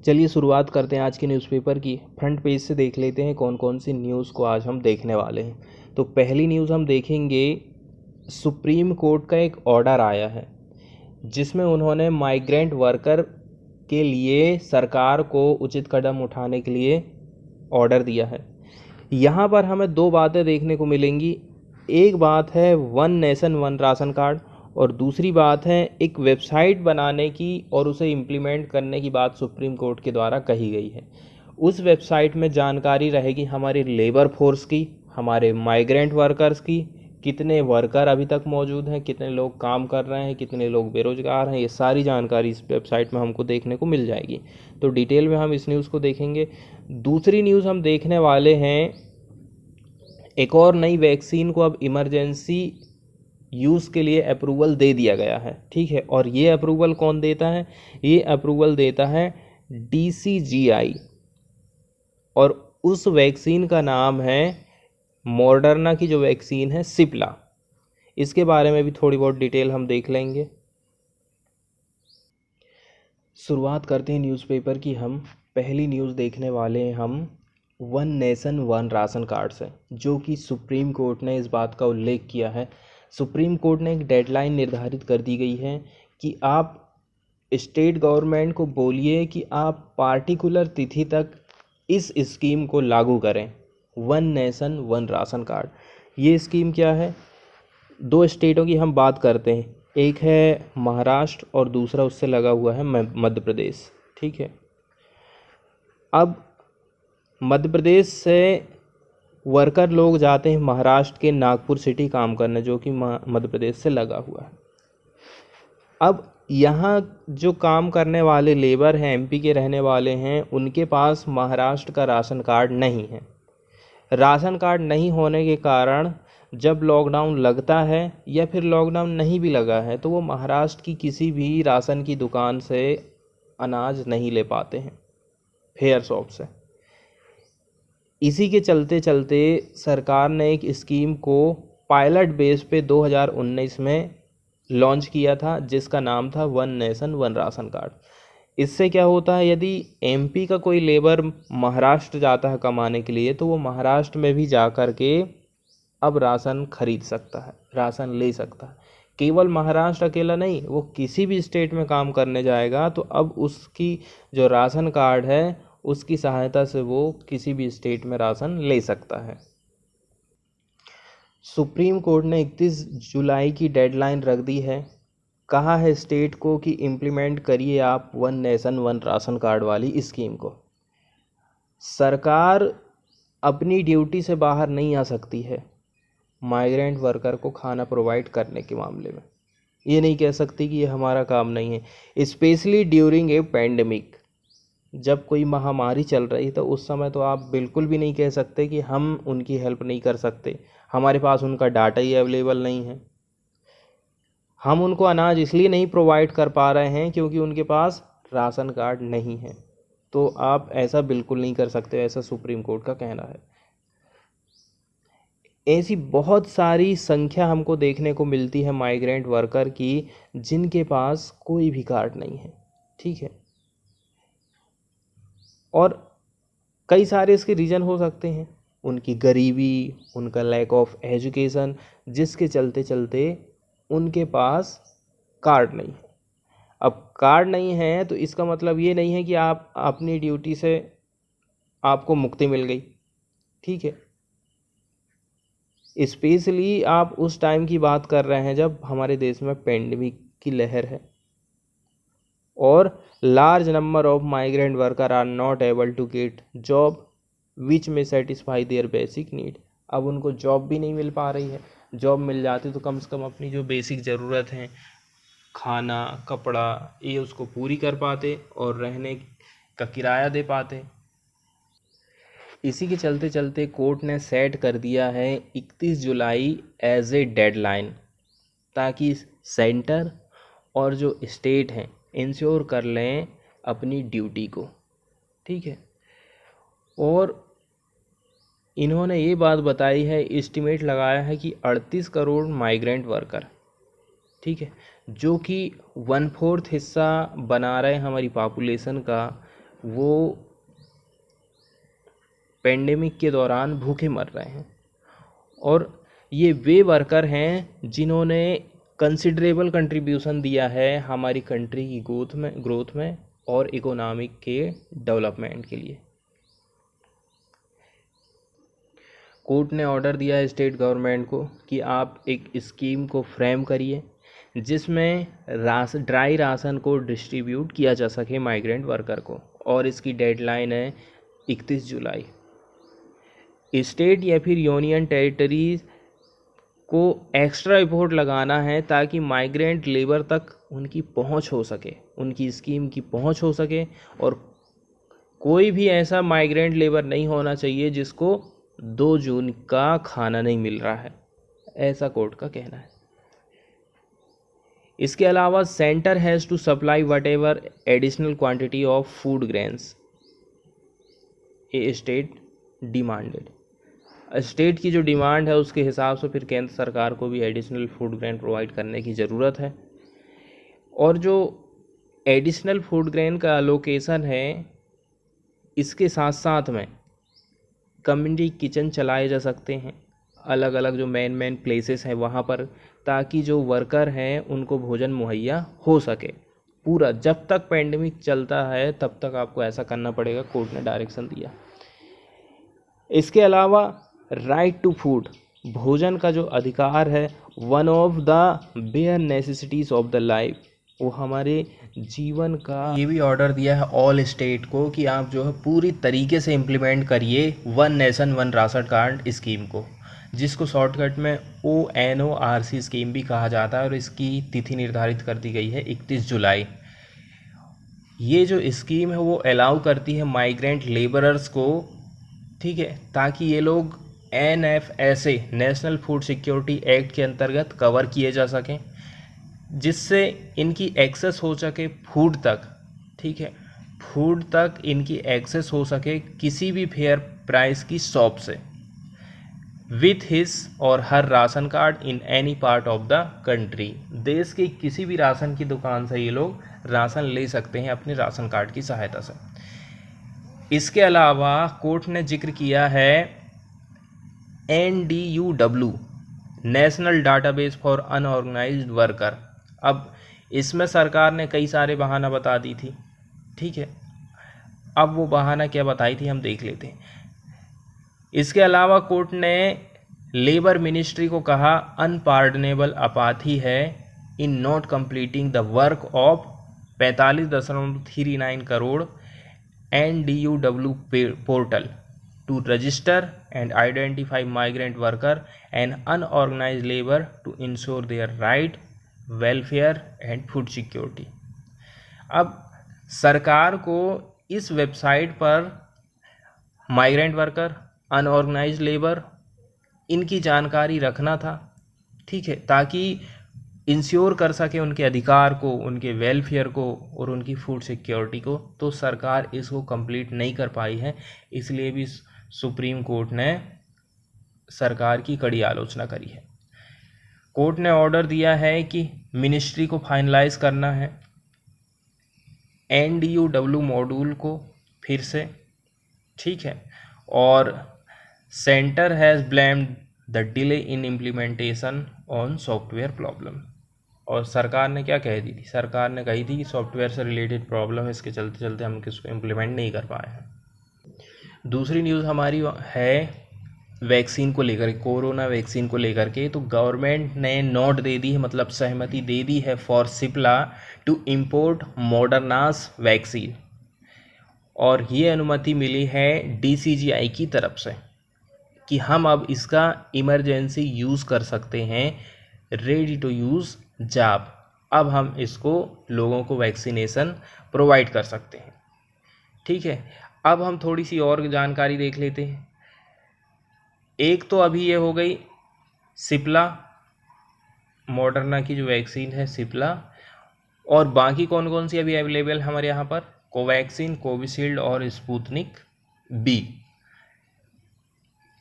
चलिए शुरुआत करते हैं आज के न्यूज़पेपर की। फ्रंट पेज से देख लेते हैं कौन कौन सी न्यूज़ को आज हम देखने वाले हैं। तो पहली न्यूज़ हम देखेंगे, सुप्रीम कोर्ट का एक ऑर्डर आया है जिसमें उन्होंने माइग्रेंट वर्कर के लिए सरकार को उचित कदम उठाने के लिए ऑर्डर दिया है। यहाँ पर हमें दो बातें देखने को मिलेंगी। एक बात है one nation one ration card और दूसरी बात है एक वेबसाइट बनाने की और उसे इम्प्लीमेंट करने की बात सुप्रीम कोर्ट के द्वारा कही गई है। उस वेबसाइट में जानकारी रहेगी हमारी लेबर फोर्स की, हमारे माइग्रेंट वर्कर्स की, कितने वर्कर अभी तक मौजूद हैं, कितने लोग काम कर रहे हैं, कितने लोग बेरोजगार हैं, ये सारी जानकारी इस वेबसाइट में हमको देखने को मिल जाएगी। तो डिटेल में हम इस न्यूज़ को देखेंगे। दूसरी न्यूज़ हम देखने वाले हैं, एक और नई वैक्सीन को अब इमरजेंसी यूज़ के लिए अप्रूवल दे दिया गया है। ठीक है, और ये अप्रूवल कौन देता है? ये अप्रूवल देता है DCGI और उस वैक्सीन का नाम है मॉडर्ना की जो वैक्सीन है सिप्ला। इसके बारे में भी थोड़ी बहुत डिटेल हम देख लेंगे। शुरुआत करते हैं न्यूज़पेपर की। हम पहली न्यूज़ देखने वाले हैं हम one nation one ration card से, जो कि सुप्रीम कोर्ट ने इस बात का उल्लेख किया है। सुप्रीम कोर्ट ने एक डेडलाइन निर्धारित कर दी गई है कि आप स्टेट गवर्नमेंट को बोलिए कि आप पार्टिकुलर तिथि तक इस स्कीम को लागू करें, one nation one ration card. ये स्कीम क्या है? दो स्टेटों की हम बात करते हैं, एक है महाराष्ट्र और दूसरा उससे लगा हुआ है मध्य प्रदेश। ठीक है, अब मध्य प्रदेश से वर्कर लोग जाते हैं महाराष्ट्र के नागपुर सिटी काम करने, जो कि मध्य प्रदेश से लगा हुआ है। अब यहाँ जो काम करने वाले लेबर हैं, MP के रहने वाले हैं, उनके पास महाराष्ट्र का राशन कार्ड नहीं है। राशन कार्ड नहीं होने के कारण जब लॉकडाउन लगता है या फिर लॉकडाउन नहीं भी लगा है तो वो महाराष्ट्र की किसी भी राशन की दुकान से अनाज नहीं ले पाते हैं, फेयर शॉप से। इसी के चलते चलते सरकार ने एक स्कीम को पायलट बेस पे 2019 में लॉन्च किया था, जिसका नाम था one nation one ration card. इससे क्या होता है, यदि MP का कोई लेबर महाराष्ट्र जाता है कमाने के लिए तो वो महाराष्ट्र में भी जा कर के अब राशन खरीद सकता है, राशन ले सकता है। केवल महाराष्ट्र अकेला नहीं, वो किसी भी स्टेट में काम करने जाएगा तो अब उसकी जो राशन कार्ड है उसकी सहायता से वो किसी भी स्टेट में राशन ले सकता है। सुप्रीम कोर्ट ने 31 जुलाई की डेडलाइन रख दी है। कहा है स्टेट को कि इम्प्लीमेंट करिए आप one nation one ration card वाली स्कीम को। सरकार अपनी ड्यूटी से बाहर नहीं आ सकती है माइग्रेंट वर्कर को खाना प्रोवाइड करने के मामले में। ये नहीं कह सकती कि ये हमारा काम नहीं है। स्पेशली ड्यूरिंग ए पेंडेमिक, जब कोई महामारी चल रही तो उस समय तो आप बिल्कुल भी नहीं कह सकते कि हम उनकी हेल्प नहीं कर सकते, हमारे पास उनका डाटा ही अवेलेबल नहीं है। हम उनको अनाज इसलिए नहीं प्रोवाइड कर पा रहे हैं क्योंकि उनके पास राशन कार्ड नहीं है। तो आप ऐसा बिल्कुल नहीं कर सकते, ऐसा सुप्रीम कोर्ट का कहना है। ऐसी बहुत सारी संख्या हमको देखने को मिलती है माइग्रेंट वर्कर की जिनके पास कोई भी कार्ड नहीं है। ठीक है, और कई सारे इसके रीज़न हो सकते हैं, उनकी गरीबी, उनका लैक ऑफ एजुकेशन, जिसके चलते चलते उनके पास कार्ड नहीं है। अब कार्ड नहीं है तो इसका मतलब ये नहीं है कि आप अपनी ड्यूटी से आपको मुक्ति मिल गई। ठीक है, स्पेशली आप उस टाइम की बात कर रहे हैं जब हमारे देश में पेंडेमिक की लहर है और large number of migrant worker are not able to get job which में सेटिस्फाई देयर बेसिक नीड। अब उनको जॉब भी नहीं मिल पा रही है। जॉब मिल जाती तो कम से कम अपनी जो बेसिक ज़रूरत हैं, खाना कपड़ा, ये उसको पूरी कर पाते और रहने का किराया दे पाते। इसी के चलते चलते कोर्ट ने सेट कर दिया है 31 जुलाई एज ए डेडलाइन, ताकि सेंटर और जो स्टेट हैं इंश्योर कर लें अपनी ड्यूटी को। ठीक है, और इन्होंने ये बात बताई है, एस्टिमेट लगाया है कि 38 करोड़ माइग्रेंट वर्कर, ठीक है, जो कि 1/4 हिस्सा बना रहे हैं हमारी पॉपुलेशन का, वो पेंडेमिक के दौरान भूखे मर रहे हैं। और ये वे वर्कर हैं जिन्होंने कंसिडरेबल कंट्रीब्यूशन दिया है हमारी कंट्री की ग्रोथ में और इकोनॉमिक के डेवलपमेंट के लिए। कोर्ट ने ऑर्डर दिया है स्टेट गवर्नमेंट को कि आप एक स्कीम को फ्रेम करिए जिसमें ड्राई राशन को डिस्ट्रीब्यूट किया जा सके माइग्रेंट वर्कर को, और इसकी डेडलाइन है 31 जुलाई। स्टेट या फिर यूनियन टेरिटरीज को एक्स्ट्रा एफर्ट लगाना है ताकि माइग्रेंट लेबर तक उनकी पहुंच हो सके, उनकी स्कीम की पहुंच हो सके, और कोई भी ऐसा माइग्रेंट लेबर नहीं होना चाहिए जिसको 2 जून का खाना नहीं मिल रहा है, ऐसा कोर्ट का कहना है। इसके अलावा centre has to supply whatever additional quantity of food grains a state demanded. State की जो डिमांड है उसके हिसाब से फिर केंद्र सरकार को भी एडिशनल फूड ग्रेन प्रोवाइड करने की ज़रूरत है। और जो एडिशनल फूड ग्रेन का अलोकेशन है, इसके साथ साथ में कम्युनिटी किचन चलाए जा सकते हैं अलग अलग जो मेन प्लेसेस हैं वहाँ पर, ताकि जो वर्कर हैं उनको भोजन मुहैया हो सके। पूरा जब तक पेंडेमिक चलता है तब तक आपको ऐसा करना पड़ेगा, कोर्ट ने डायरेक्शन दिया। इसके अलावा राइट टू फूड, भोजन का जो अधिकार है, one of the bare necessities of the life, वो हमारे जीवन का ये भी ऑर्डर दिया है ऑल स्टेट को कि आप जो है पूरी तरीके से इम्प्लीमेंट करिए one nation one ration card scheme को, जिसको शॉर्टकट में ONORC स्कीम भी कहा जाता है, और इसकी तिथि निर्धारित कर दी गई है 31 जुलाई। ये जो स्कीम है वो अलाउ करती है माइग्रेंट लेबरर्स को, ठीक है, ताकि ये लोग NFSA national food security act के अंतर्गत कवर किए जा सकें, जिससे इनकी एक्सेस हो सके फूड तक, ठीक है, फूड तक इनकी एक्सेस हो सके किसी भी फेयर प्राइस की शॉप से, with his or her ration card in any part of the country. देश की किसी भी राशन की दुकान से ये लोग राशन ले सकते हैं अपने राशन कार्ड की सहायता से। इसके अलावा कोर्ट ने जिक्र किया है NDUW national database for unorganised worker. अब इसमें सरकार ने कई सारे बहाना बता दी थी, ठीक है, अब वो बहाना क्या बताई थी हम देख लेते हैं। इसके अलावा कोर्ट ने लेबर मिनिस्ट्री को कहा अनपार्डनेबल अपाथी है in not completing the work of 45.39 crore NDUW portal to register and identify migrant worker and unorganized labor to ensure their right, welfare and food security। अब सरकार को इस वेबसाइट पर माइग्रेंट वर्कर, अनऑर्गेनाइज्ड लेबर, इनकी जानकारी रखना था, ठीक है, ताकि इंश्योर कर सके उनके अधिकार को, उनके वेलफेयर को और उनकी फूड सिक्योरिटी को। तो सरकार इसको कंप्लीट नहीं कर पाई है, इसलिए भी सुप्रीम कोर्ट ने सरकार की कड़ी आलोचना करी है। कोर्ट ने ऑर्डर दिया है कि मिनिस्ट्री को फाइनलाइज करना है NDUW मॉड्यूल को फिर से, ठीक है, और centre has blamed the delay in implementation on software problem. और सरकार ने क्या कह दी थी, सरकार ने कही थी कि सॉफ्टवेयर से रिलेटेड प्रॉब्लम है, इसके चलते चलते हम किसको इम्प्लीमेंट नहीं कर पाए हैं। दूसरी न्यूज़ हमारी है वैक्सीन को लेकर, कोरोना वैक्सीन को लेकर के। तो गवर्नमेंट ने नोट दे दी है, मतलब सहमति दे दी है for Cipla to import Moderna's vaccine, और ये अनुमति मिली है DCGI की तरफ से कि हम अब इसका इमरजेंसी यूज़ कर सकते हैं, रेडी टू यूज़ जॉब। अब हम इसको लोगों को वैक्सीनेशन प्रोवाइड कर सकते हैं, ठीक है। अब हम थोड़ी सी और जानकारी देख लेते हैं। एक तो अभी ये हो गई सिप्ला, मॉडर्ना की जो वैक्सीन है सिप्ला, और बाकी कौन कौन सी अभी अवेलेबल हमारे यहाँ पर, कोवैक्सीन, कोविशील्ड और Sputnik V.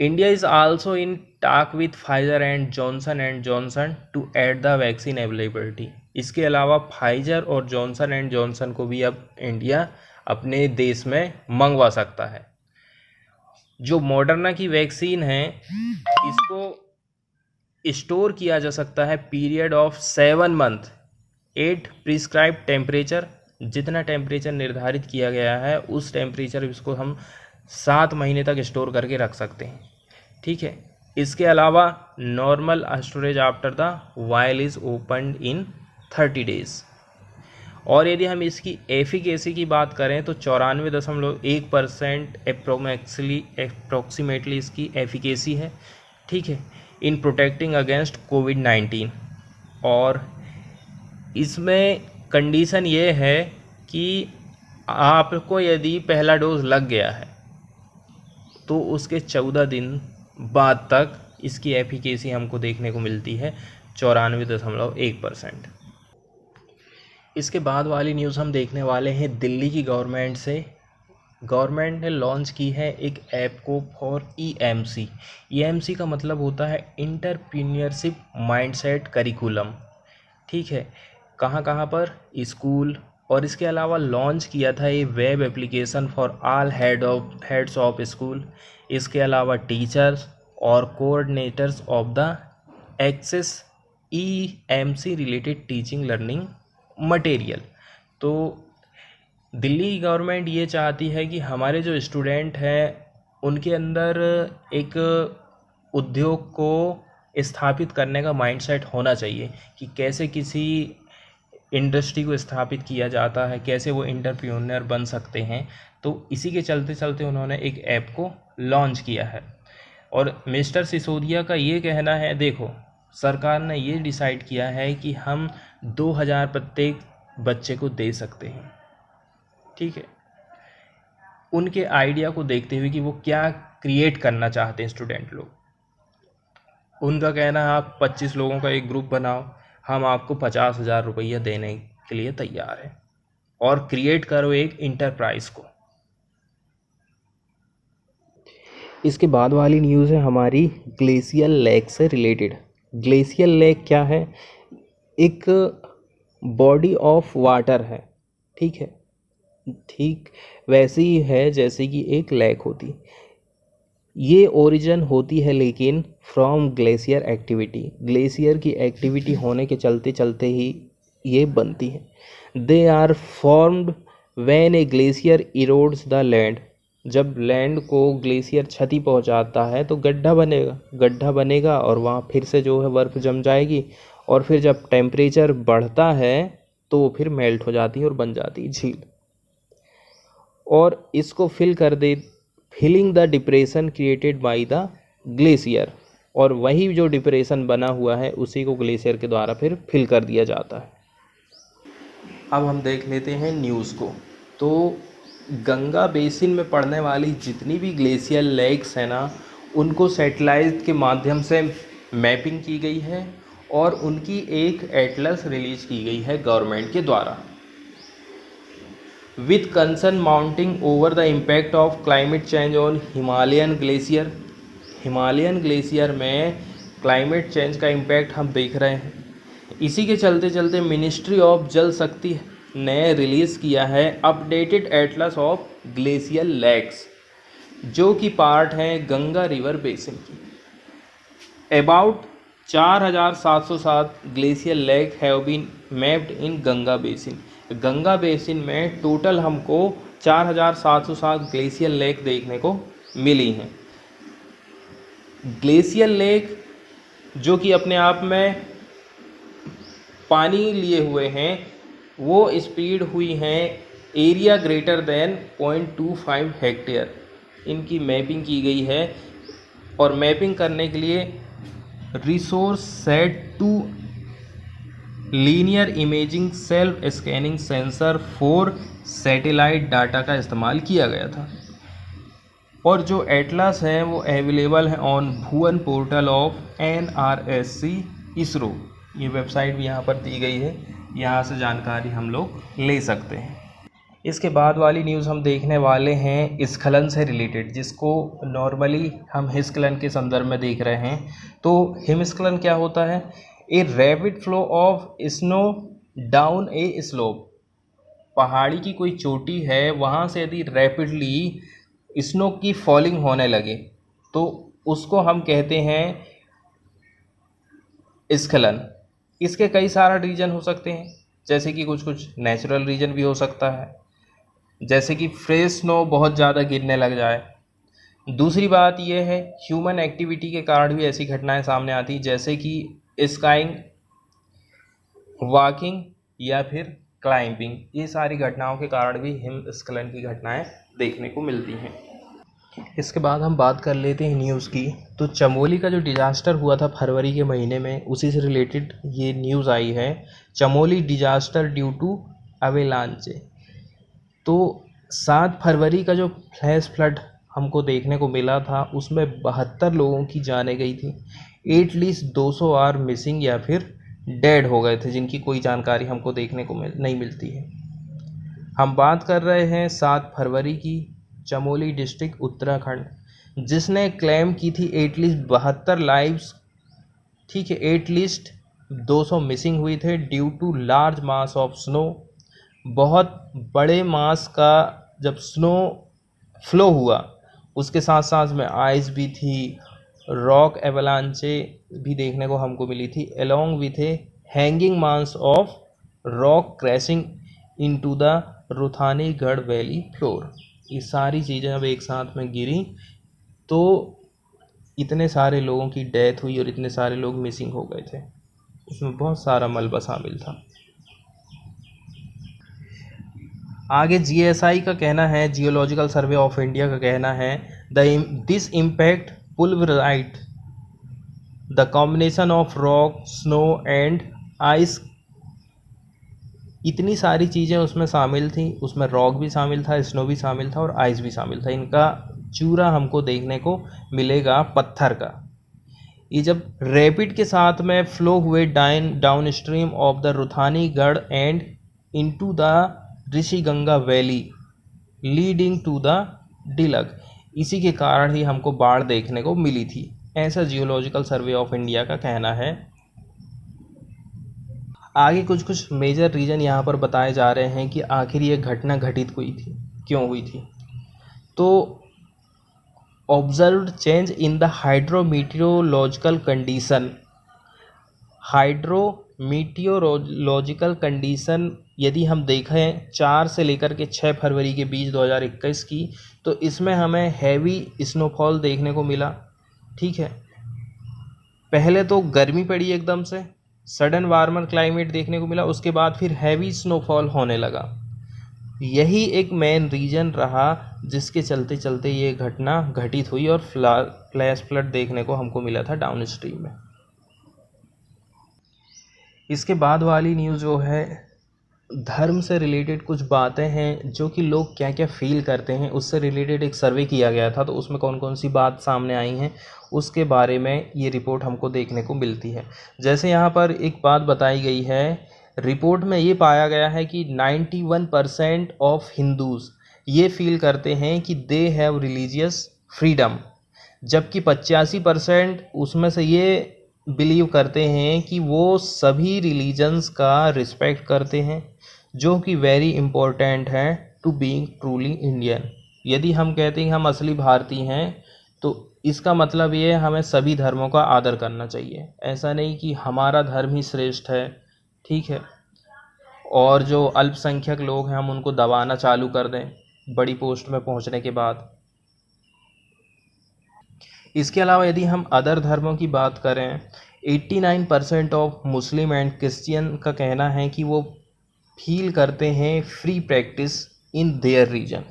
India is also in talk with Pfizer and Johnson to add the vaccine availability. इसके अलावा फाइजर और जॉनसन को भी अब इंडिया अपने देश में मंगवा सकता है। जो मॉडर्ना की वैक्सीन है इसको स्टोर किया जा सकता है period of 7 month at prescribe temperature. जितना टेम्परेचर निर्धारित किया गया है उस टेम्परेचर इसको हम 7 महीने तक स्टोर करके रख सकते हैं। ठीक है। इसके अलावा normal storage after the vial is opened in 30 days. और यदि हम इसकी एफिकेसी की बात करें तो 94.1% अप्रोक्सीमेटली इसकी एफिकेसी है। ठीक है, इन प्रोटेक्टिंग अगेंस्ट कोविड-19। और इसमें कंडीशन ये है कि आपको यदि पहला डोज लग गया है तो उसके 14 दिन बाद तक इसकी एफिकेसी हमको देखने को मिलती है 94.1%। इसके बाद वाली न्यूज़ हम देखने वाले हैं दिल्ली की गवर्नमेंट से। गवर्नमेंट ने लॉन्च की है एक ऐप को फॉर ईएमसी। ईएमसी का मतलब होता है एंटरप्रेन्योरशिप माइंडसेट करिकुलम। ठीक है, कहाँ कहाँ पर? स्कूल। और इसके अलावा लॉन्च किया था ये web application for all heads of school. इसके अलावा टीचर्स और coordinators of the access EMC related teaching learning material. तो दिल्ली गवर्नमेंट ये चाहती है कि हमारे जो स्टूडेंट हैं उनके अंदर एक उद्योग को स्थापित करने का माइंडसेट होना चाहिए कि कैसे किसी इंडस्ट्री को स्थापित किया जाता है, कैसे वो एंटरप्रेन्योर बन सकते हैं। तो इसी के चलते चलते उन्होंने एक ऐप को लॉन्च किया है। और मिस्टर सिसोदिया का ये कहना है, देखो सरकार ने ये डिसाइड किया है कि हम 2000 प्रत्येक बच्चे को दे सकते हैं। ठीक है, उनके आइडिया को देखते हुए कि वो क्या क्रिएट करना चाहते हैं स्टूडेंट लोग। उनका कहना है आप 25 लोगों का एक ग्रुप बनाओ, हम आपको 50,000 रुपया देने के लिए तैयार हैं और क्रिएट करो एक इंटरप्राइज को। इसके बाद वाली न्यूज़ है हमारी ग्लेशियल लेक से रिलेटेड। ग्लेशियल लेक क्या है? एक बॉडी ऑफ वाटर है। ठीक है, ठीक वैसे ही है जैसे कि एक लेक होती। ये ओरिजिन होती है लेकिन फ्रॉम ग्लेशियर एक्टिविटी। ग्लेशियर की एक्टिविटी होने के चलते चलते ही ये बनती है। They are formed when a glacier erodes the land. जब लैंड को ग्लेशियर क्षति पहुंचाता है तो गड्ढा बनेगा और वहाँ फिर से जो है बर्फ़ जम जाएगी और फिर जब टेम्परेचर बढ़ता है तो वो फिर मेल्ट हो जाती है और बन जाती है झील। और इसको filling the depression created by the glacier. और वही जो डिप्रेशन बना हुआ है उसी को ग्लेशियर के द्वारा फिर फिल कर दिया जाता है। अब हम देख लेते हैं न्यूज़ को। तो गंगा बेसिन में पड़ने वाली जितनी भी ग्लेशियल लेक्स हैं ना, उनको सैटेलाइट के माध्यम से मैपिंग की गई है और उनकी एक एटलस रिलीज़ की गई है गवर्नमेंट के द्वारा। With concern mounting over the impact of climate change on Himalayan glacier. Himalayan glacier में क्लाइमेट चेंज का इम्पैक्ट हम देख रहे हैं। इसी के चलते चलते मिनिस्ट्री ऑफ जल शक्ति ने रिलीज़ किया है updated atlas of glacial lakes, जो कि पार्ट हैं गंगा रिवर बेसिन की। About 4707 glacial lake have been mapped in Ganga basin. Ganga basin में टोटल हमको 4707 ग्लेशियल लेक देखने को मिली हैं। ग्लेशियल लेक जो कि अपने आप में पानी लिए हुए हैं, वो स्प्रेड हुई हैं एरिया ग्रेटर देन 0.25 हेक्टेयर। इनकी मैपिंग की गई है और मैपिंग करने के लिए Resourcesat two linear imaging self scanning sensor for satellite data का इस्तेमाल किया गया था। और जो एटलस है वो अवेलेबल है on Bhuvan portal of NRSC ISRO. ये वेबसाइट भी यहाँ पर दी गई है, यहाँ से जानकारी हम लोग ले सकते हैं। इसके बाद वाली न्यूज़ हम देखने वाले हैं स्खलन से रिलेटेड, जिसको नॉर्मली हम हिमस्खलन के संदर्भ में देख रहे हैं। तो हिमस्खलन क्या होता है? A rapid flow of snow down A slope. पहाड़ी की कोई चोटी है, वहाँ से यदि रैपिडली स्नो की फॉलिंग होने लगे तो उसको हम कहते हैं स्खलन। इसके कई सारा रीजन हो सकते हैं, जैसे कि कुछ कुछ नेचुरल रीजन भी हो सकता है, जैसे कि फ्रेश स्नो बहुत ज़्यादा गिरने लग जाए। दूसरी बात यह है ह्यूमन एक्टिविटी के कारण भी ऐसी घटनाएं सामने आती, जैसे कि स्काइंग, वॉकिंग या फिर क्लाइंबिंग। ये सारी घटनाओं के कारण भी हिमस्खलन की घटनाएं देखने को मिलती हैं। इसके बाद हम बात कर लेते हैं न्यूज़ की। तो चमोली का जो डिजास्टर हुआ था फरवरी के महीने में, उसी से रिलेटेड ये न्यूज़ आई है। Chamoli disaster due to avalanche. तो 7 फरवरी का जो फ्लैश फ्लड हमको देखने को मिला था, उसमें 72 लोगों की जानें गई थी। एटलीस्ट 200 आर मिसिंग या फिर डेड हो गए थे, जिनकी कोई जानकारी हमको देखने को नहीं मिलती है। हम बात कर रहे हैं 7 फरवरी की, चमोली डिस्ट्रिक्ट उत्तराखंड, जिसने क्लेम की थी एटलीस्ट 72 लाइव्स। ठीक है, एटलीस्ट 200 मिसिंग हुए थे due to large mass of snow. बहुत बड़े मास का जब स्नो फ्लो हुआ, उसके साथ साथ में आइस भी थी, रॉक एवलांचे भी देखने को हमको मिली थी, along with a hanging mass of rock crashing into the Raunthigad valley floor. ये सारी चीज़ें अब एक साथ में गिरी तो इतने सारे लोगों की डेथ हुई और इतने सारे लोग मिसिंग हो गए थे। उसमें बहुत सारा मलबा शामिल था। आगे जीएसआई का कहना है, जियोलॉजिकल सर्वे ऑफ इंडिया का कहना है, this impact pulverise the combination of rock, snow and ice. इतनी सारी चीज़ें उसमें शामिल थी, उसमें रॉक भी शामिल था, स्नो भी शामिल था और आइस भी शामिल था। इनका चूरा हमको देखने को मिलेगा पत्थर का। ये जब रैपिड के साथ में फ्लो हुए downstream of the Raunthigad and into the Rishiganga valley leading to the deluge, इसी के कारण ही हमको बाढ़ देखने को मिली थी, ऐसा जियोलॉजिकल सर्वे ऑफ इंडिया का कहना है। आगे कुछ कुछ मेजर रीज़न यहाँ पर बताए जा रहे हैं कि आखिर ये घटना घटित हुई थी, क्यों हुई थी। तो observed change in the hydrometeorological condition. Hydrometeorological condition यदि हम देखें 4 से लेकर के 6 फरवरी के बीच 2021 की, तो इसमें हमें हैवी स्नोफॉल देखने को मिला। ठीक है, पहले तो गर्मी पड़ी एकदम से, सडन वार्मर क्लाइमेट देखने को मिला, उसके बाद फिर हैवी स्नोफॉल होने लगा। यही एक मेन रीज़न रहा जिसके चलते चलते ये घटना घटित हुई और फ्लैश फ्लड देखने को हमको मिला था डाउन स्ट्रीम में। इसके बाद वाली न्यूज़ जो है, धर्म से रिलेटेड कुछ बातें हैं जो कि लोग क्या क्या फील करते हैं, उससे रिलेटेड एक सर्वे किया गया था। तो उसमें कौन कौन सी बात सामने आई हैं उसके बारे में ये रिपोर्ट हमको देखने को मिलती है। जैसे यहाँ पर एक बात बताई गई है, रिपोर्ट में ये पाया गया है कि 91% ऑफ हिंदूज़ ये फील करते हैं कि दे हैव रिलीजियस फ्रीडम, जबकि 85% उसमें से ये बिलीव करते हैं कि वो सभी रिलीजन्स का रिस्पेक्ट करते हैं, जो कि वेरी इम्पोर्टेंट है टू बीइंग ट्रूली इंडियन। यदि हम कहते हैं हम असली भारतीय हैं, तो इसका मतलब ये है हमें सभी धर्मों का आदर करना चाहिए। ऐसा नहीं कि हमारा धर्म ही श्रेष्ठ है, ठीक है, और जो अल्पसंख्यक लोग हैं हम उनको दबाना चालू कर दें बड़ी पोस्ट में पहुंचने के बाद। इसके अलावा यदि हम अदर धर्मों की बात करें, 89% ऑफ मुस्लिम एंड क्रिश्चियन का कहना है कि वो फील करते हैं free practice in their region.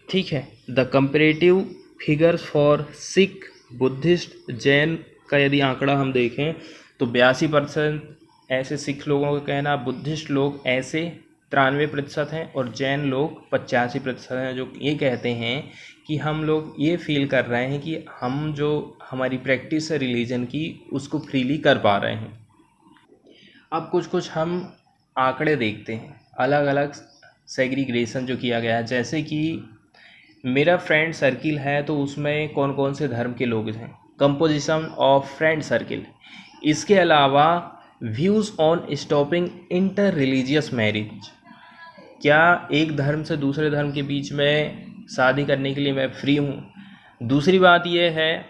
ठीक है, the comparative figures for Sikh, Buddhist, Jain का यदि आंकड़ा हम देखें तो 82% ऐसे सिख लोगों का कहना, बुद्धिस्ट लोग ऐसे 93% हैं और जैन लोग 85% हैं, जो ये कहते हैं कि हम लोग ये फील कर रहे हैं कि हम जो हमारी प्रैक्टिस है रिलीजन की उसको फ्रीली कर पा रहे हैं। अब कुछ कुछ हम आंकड़े देखते हैं, अलग अलग सेग्रीगेशन जो किया गया है। जैसे कि मेरा फ्रेंड सर्किल है तो उसमें कौन कौन से धर्म के लोग हैं, कंपोजिशन ऑफ फ्रेंड सर्किल। इसके अलावा views on stopping inter religious marriage, क्या एक धर्म से दूसरे धर्म के बीच में शादी करने के लिए मैं फ्री हूँ। दूसरी बात यह है,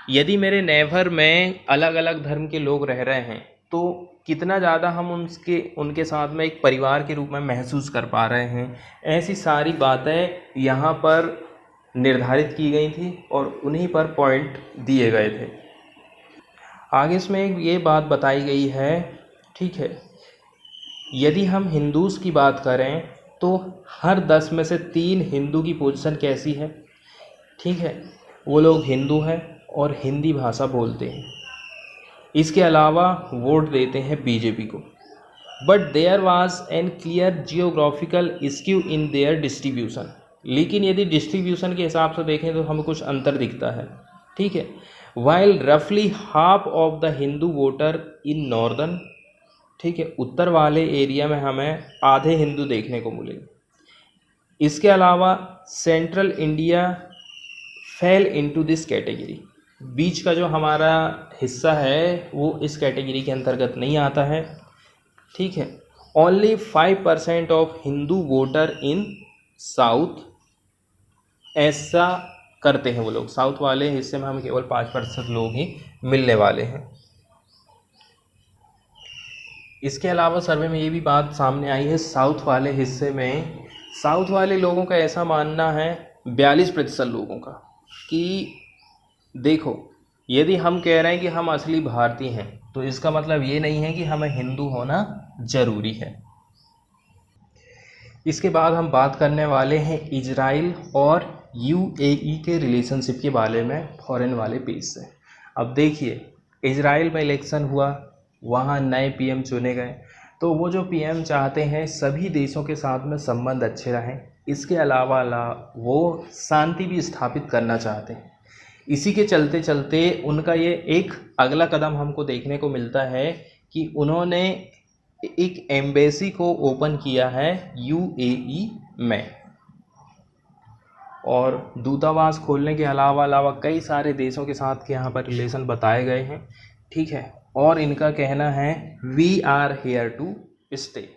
यदि मेरे नेबर में अलग अलग धर्म के लोग रह रहे हैं तो कितना ज़्यादा हम उनके साथ में एक परिवार के रूप में महसूस कर पा रहे हैं। ऐसी सारी बातें यहाँ पर निर्धारित की गई थी और उन्हीं पर पॉइंट दिए गए थे। आगे इसमें एक ये बात बताई गई है, ठीक है, यदि हम हिंदूज़ की बात करें तो हर 10 में से 3 हिंदू की पोजीशन कैसी है, ठीक है, वो लोग हिंदू हैं और हिंदी भाषा बोलते हैं। इसके अलावा वोट देते हैं बीजेपी को। But there was an clear geographical skew in their distribution. लेकिन यदि डिस्ट्रीब्यूशन के हिसाब से देखें तो हमें कुछ अंतर दिखता है, ठीक है। वाइल रफली half of the Hindu voter in northern, ठीक है, उत्तर वाले एरिया में हमें आधे हिंदू देखने को मिलेंगे। इसके अलावा central India fell into this category. बीच का जो हमारा हिस्सा है वो इस कैटेगरी के अंतर्गत नहीं आता है, ठीक है। Only 5% of Hindu voter in south, ऐसा करते हैं वो लोग। साउथ वाले हिस्से में हमें केवल 5% लोग ही मिलने वाले हैं। इसके अलावा सर्वे में ये भी बात सामने आई है, साउथ वाले हिस्से में साउथ वाले लोगों का ऐसा मानना है, 42% लोगों का, कि देखो यदि हम कह रहे हैं कि हम असली भारतीय हैं तो इसका मतलब ये नहीं है कि हमें हिंदू होना ज़रूरी है। इसके बाद हम बात करने वाले हैं इजराइल और यूएई के रिलेशनशिप के बारे में फॉरेन वाले पेज से। अब देखिए, इजराइल में इलेक्शन हुआ, वहाँ नए पीएम चुने गए, तो वो जो पीएम चाहते हैं सभी देशों के साथ में संबंध अच्छे रहें। इसके अलावा वो शांति भी स्थापित करना चाहते हैं। इसी के चलते चलते उनका ये एक अगला कदम हमको देखने को मिलता है कि उन्होंने एक एम्बेसी को ओपन किया है यूएई में, और दूतावास खोलने के अलावा कई सारे देशों के साथ के यहाँ पर रिलेशन बताए गए हैं, ठीक है। और इनका कहना है we are here to stay.